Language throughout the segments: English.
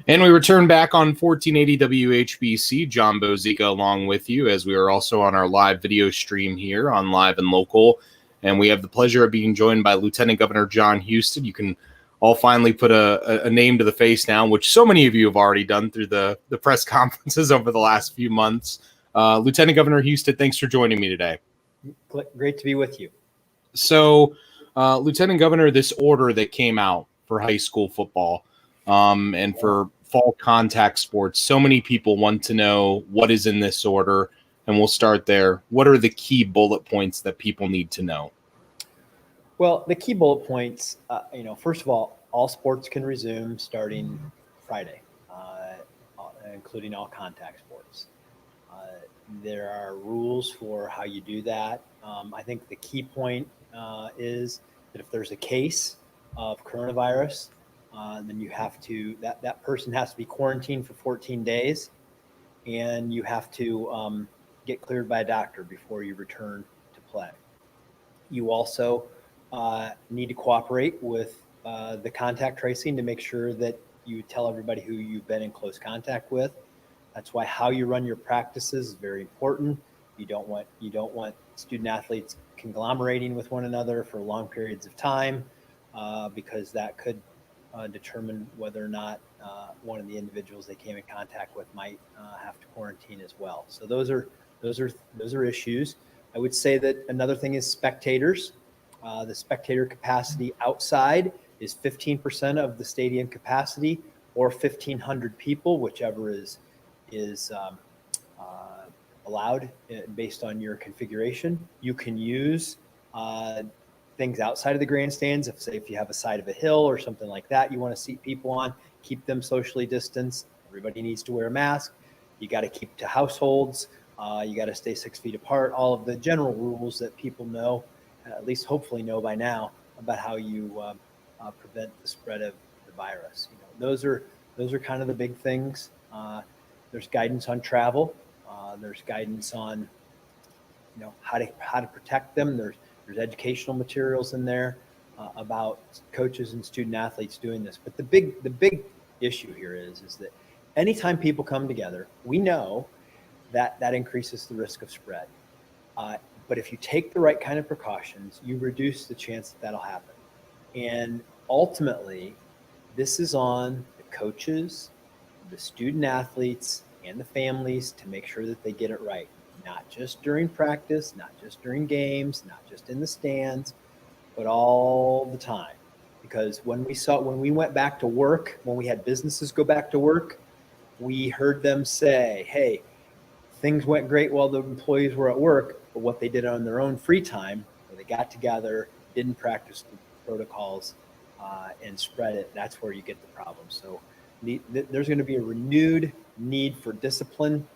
And we return back on 1480 WHBC. Jon Bozeka along with you, as we are also on our live video stream here on Live and Local. And we have the pleasure of being joined by Lieutenant Governor Jon Husted. You can all finally put a name to the face now, which so many of you have already done through the press conferences over the last few months. Lieutenant Governor Husted, thanks for joining me today. Great to be with you. So, Lieutenant Governor, this order that came out for high school football and for fall contact sports, so many people want to know what is in this order, and we'll start there. What are the key bullet points that people need to know? Well, the key bullet points, first of all sports can resume starting Friday, including all contact sports. There are rules for how you do that. I think the key point is that if there's a case of coronavirus, then you have to, that person has to be quarantined for 14 days, and you have to get cleared by a doctor before you return to play. You also need to cooperate with the contact tracing to make sure that you tell everybody who you've been in close contact with. That's why how you run your practices is very important. You don't want student athletes conglomerating with one another for long periods of time, because that could determine whether or not one of the individuals they came in contact with might have to quarantine as well. So those are issues. I would say that another thing is spectators. The spectator capacity outside is 15% of the stadium capacity, or 1,500 people, whichever is allowed based on your configuration. You can use things outside of the grandstands. If you have a side of a hill or something like that you want to seat people on, keep them socially distanced. Everybody needs to wear a mask. You got to keep to households. You got to stay 6 feet apart. All of the general rules that people know, at least hopefully know by now, about how you prevent the spread of the virus. Those are kind of the big things. There's guidance on travel. There's guidance on how to protect them. There's educational materials in there about coaches and student athletes doing this. But the big issue here is that anytime people come together, we know that increases the risk of spread. But if you take the right kind of precautions, you reduce the chance that'll happen. And ultimately, this is on the coaches, the student athletes, and the families to make sure that they get it right. Not just during practice, not just during games, not just in the stands, but all the time. Because when we went back to work, when we had businesses go back to work, we heard them say, hey, things went great while the employees were at work, but what they did on their own free time, where they got together, didn't practice the protocols, and spread it, that's where you get the problem. So there's going to be a renewed need for discipline.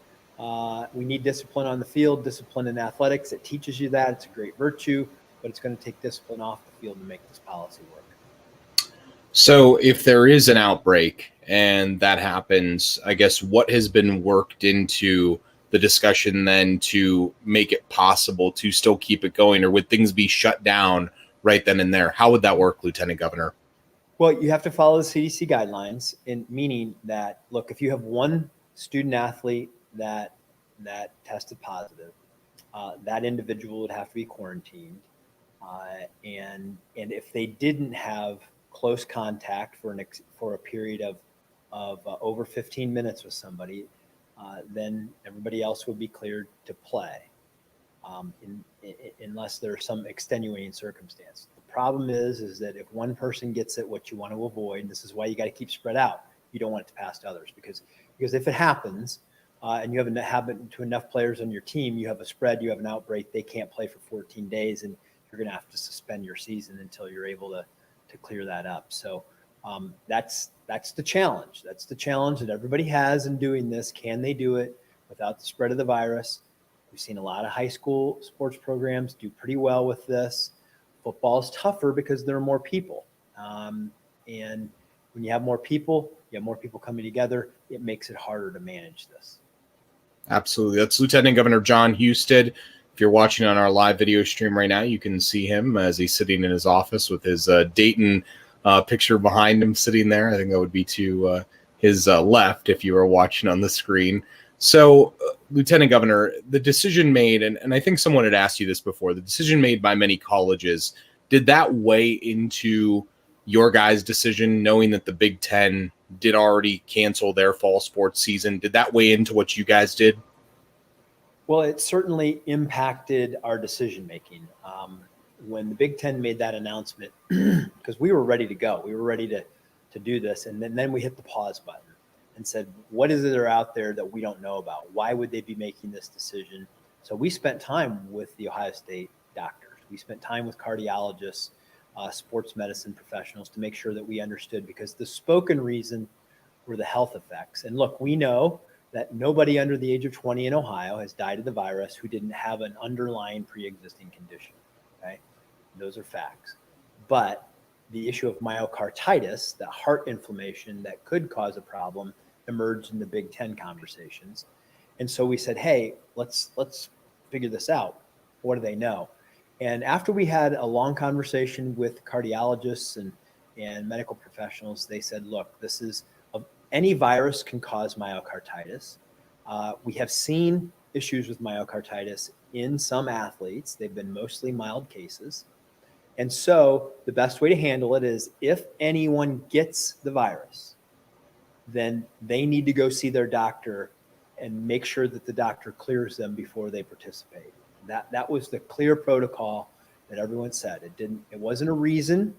We need discipline on the field, discipline in athletics. It teaches you that. It's a great virtue, but it's going to take discipline off the field to make this policy work. So if there is an outbreak and that happens, I guess what has been worked into the discussion then to make it possible to still keep it going, or would things be shut down right then and there? How would that work, Lieutenant Governor? Well, you have to follow the CDC guidelines, meaning that, look, if you have one student athlete that tested positive, that individual would have to be quarantined. And if they didn't have close contact for a period of over 15 minutes with somebody, then everybody else would be cleared to play, unless there's some extenuating circumstance. The problem is that if one person gets it, what you want to avoid, and this is why you got to keep spread out, you don't want it to pass to others, because if it happens and you haven't happened to enough players on your team, you have a spread, you have an outbreak, they can't play for 14 days, and you're going to have to suspend your season until you're able to clear that up. So that's the challenge. That's the challenge that everybody has in doing this. Can they do it without the spread of the virus? We've seen a lot of high school sports programs do pretty well with this. Football is tougher because there are more people. And when you have more people coming together, it makes it harder to manage this. Absolutely. That's Lieutenant Governor Jon Husted. If you're watching on our live video stream right now, you can see him as he's sitting in his office with his Dayton picture behind him sitting there. I think that would be to his left, if you were watching on the screen. So, Lieutenant Governor, the decision made, and I think someone had asked you this before, the decision made by many colleges, did that weigh into your guys' decision, knowing that the Big Ten did already cancel their fall sports season? Did that weigh into what you guys did? Well, it certainly impacted our decision making. When the Big Ten made that announcement, because we were ready to go, we were ready to do this, and then we hit the pause button and said, what is there out there that we don't know about? Why would they be making this decision? So we spent time with the Ohio State doctors. We spent time with cardiologists, sports medicine professionals to make sure that we understood, because the spoken reason were the health effects. And look, we know that nobody under the age of 20 in Ohio has died of the virus who didn't have an underlying pre-existing condition, okay? Those are facts. But the issue of myocarditis, the heart inflammation that could cause a problem, emerged in the Big Ten conversations. And so we said, hey, let's figure this out. What do they know? And after we had a long conversation with cardiologists and medical professionals, they said, look, this is any virus can cause myocarditis. We have seen issues with myocarditis in some athletes. They've been mostly mild cases. And so the best way to handle it is, if anyone gets the virus, then they need to go see their doctor and make sure that the doctor clears them before they participate. That was the clear protocol that everyone said. It wasn't a reason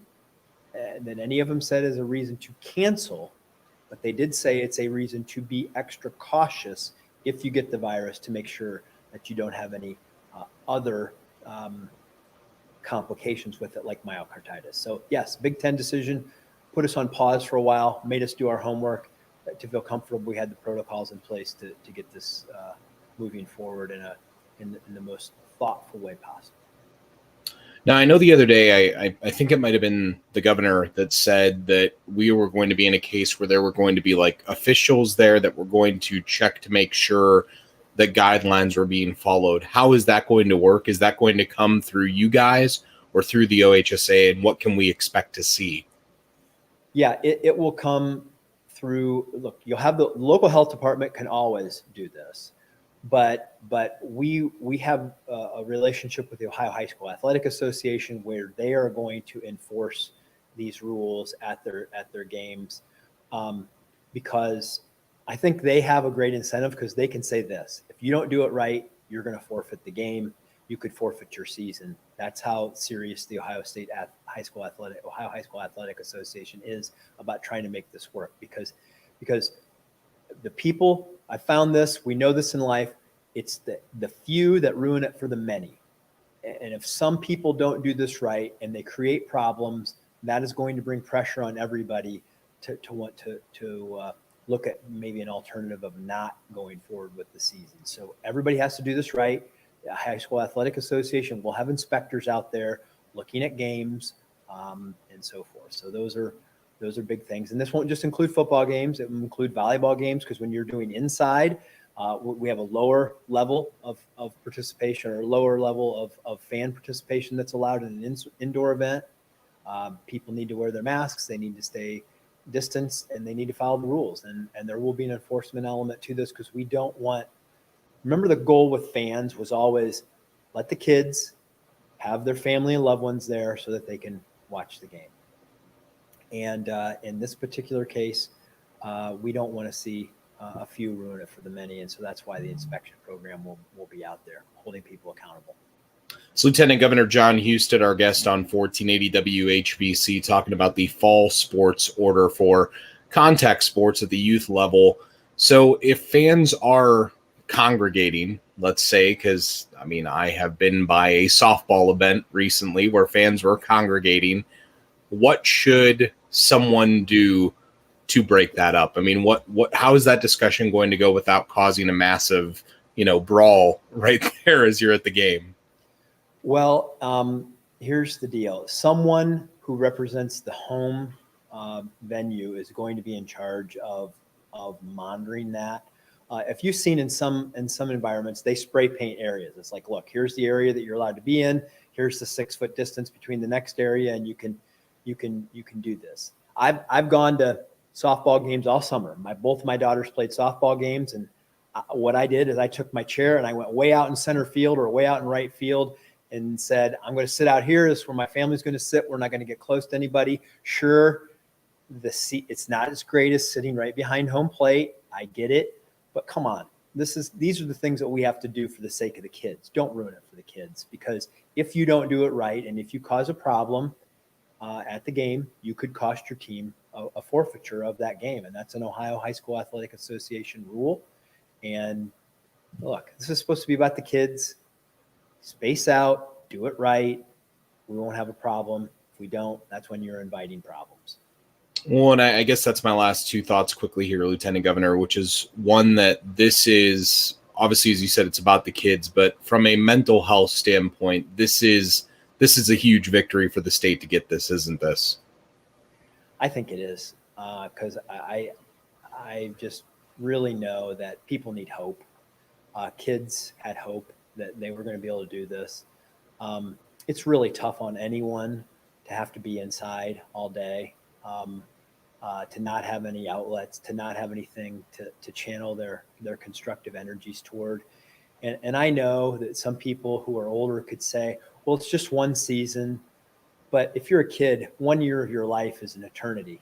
that any of them said as a reason to cancel, but they did say it's a reason to be extra cautious if you get the virus, to make sure that you don't have any other complications with it, like myocarditis. So yes, Big Ten decision put us on pause for a while, made us do our homework to feel comfortable we had the protocols in place to get this moving forward in the most thoughtful way possible. Now, I know the other day, I think it might have been the governor that said that we were going to be in a case where there were going to be like officials there that were going to check to make sure that guidelines were being followed. How is that going to work? Is that going to come through you guys or through the OHSA, and what can we expect to see? Yeah, it will come through. Look, you'll have the local health department can always do this, but we have a relationship with the Ohio High School Athletic Association where they are going to enforce these rules at their games, because I think they have a great incentive, because they can say this: if you don't do it right, you're going to forfeit the game. You could forfeit your season. That's how serious the Ohio High School Athletic Association is about trying to make this work, because the people, I found this, we know this in life, it's the few that ruin it for the many. And if some people don't do this right and they create problems, that is going to bring pressure on everybody to want to look at maybe an alternative of not going forward with the season. So everybody has to do this right. The High School Athletic Association will have inspectors out there looking at games, and so forth. So those are big things. And this won't just include football games. It will include volleyball games, because when you're doing inside, we have a lower level of participation, or a lower level of fan participation that's allowed in an indoor event. People need to wear their masks. They need to stay distance, and they need to follow the rules. And there will be an enforcement element to this, because we don't want, remember, the goal with fans was always let the kids have their family and loved ones there so that they can watch the game. And in this particular case, we don't want to see a few ruin it for the many. And so that's why the inspection program will be out there holding people accountable. So Lieutenant Governor Jon Husted, our guest on 1480 WHBC, talking about the fall sports order for contact sports at the youth level. So if fans are congregating, let's say, because I mean, I have been by a softball event recently where fans were congregating, what should someone do to break that up? I mean, how is that discussion going to go without causing a massive, brawl right there as you're at the game? Well, here's the deal. Someone who represents the home venue is going to be in charge of monitoring that. If you've seen in some environments, they spray paint areas. It's like, look, here's the area that you're allowed to be in. Here's the 6-foot distance between the next area, and you can do this. I've gone to softball games all summer. Both my daughters played softball games, and what I did is I took my chair and I went way out in center field or way out in right field and said, I'm going to sit out here. This is where my family's going to sit. We're not going to get close to anybody. Sure, the seat, it's not as great as sitting right behind home plate. I get it, but come on. These are the things that we have to do for the sake of the kids. Don't ruin it for the kids, because if you don't do it right and if you cause a problem at the game, you could cost your team a forfeiture of that game. And that's an Ohio High School Athletic Association rule. And look, this is supposed to be about the kids. Space out, do it right. We won't have a problem. If we don't, that's when you're inviting problems. Well, and I guess that's my last two thoughts quickly here, Lieutenant Governor, which is one, that this is obviously, as you said, it's about the kids, but from a mental health standpoint, this is a huge victory for the state to get this, isn't this? I think it is, because I just really know that people need hope. Kids had hope that they were going to be able to do this. It's really tough on anyone to have to be inside all day, to not have any outlets, to not have anything to channel their constructive energies toward. And I know that some people who are older could say, well, it's just one season. But if you're a kid, 1 year of your life is an eternity.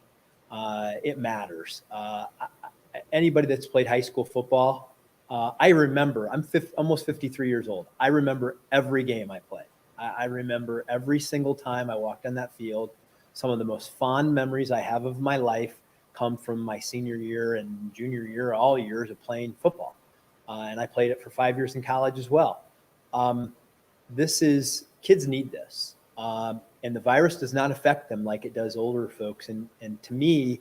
It matters. Anybody that's played high school football, I remember, I'm almost 53 years old. I remember every game I played. I remember every single time I walked on that field. Some of the most fond memories I have of my life come from my senior year and junior year, all years of playing football. And I played it for 5 years in college as well. Kids need this. And the virus does not affect them like it does older folks. And to me,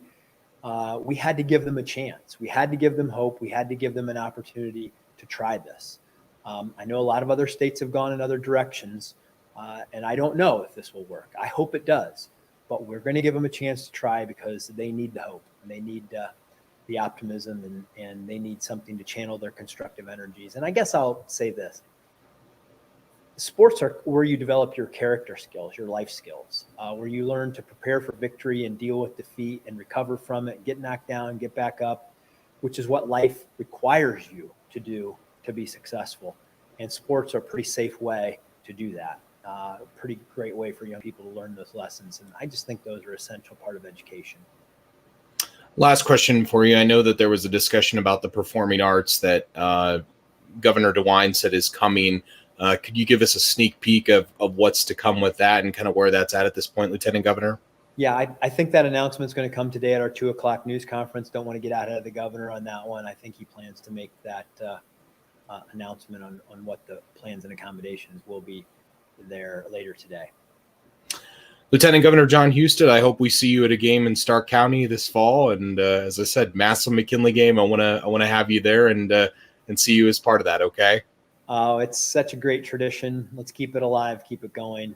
we had to give them a chance. We had to give them hope. We had to give them an opportunity to try this. I know a lot of other states have gone in other directions, and I don't know if this will work. I hope it does, but we're going to give them a chance to try, because they need the hope, and they need the optimism, and they need something to channel their constructive energies. And I guess I'll say this. Sports are where you develop your character skills, your life skills, where you learn to prepare for victory and deal with defeat and recover from it, get knocked down, get back up, which is what life requires you to do to be successful. And sports are a pretty safe way to do that. A pretty great way for young people to learn those lessons. And I just think those are an essential part of education. Last question for you. I know that there was a discussion about the performing arts that Governor DeWine said is coming. Could you give us a sneak peek of what's to come with that and kind of where that's at this point, Lieutenant Governor? Yeah, I think that announcement is going to come today at our 2:00 news conference. Don't want to get out ahead of the governor on that one. I think he plans to make that announcement on what the plans and accommodations will be there later today. Lieutenant Governor Jon Husted, I hope we see you at a game in Stark County this fall. And as I said, Massillon McKinley game. I want to have you there and see you as part of that. Okay. Oh, it's such a great tradition. Let's keep it alive, keep it going.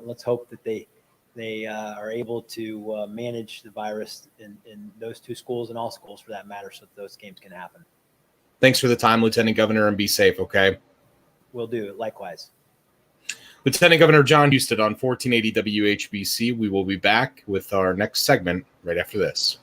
Let's hope that they are able to manage the virus in those two schools and all schools for that matter, so that those games can happen. Thanks for the time, Lieutenant Governor, and be safe, okay? Will do. Likewise. Lieutenant Governor Jon Husted on 1480 WHBC. We will be back with our next segment right after this.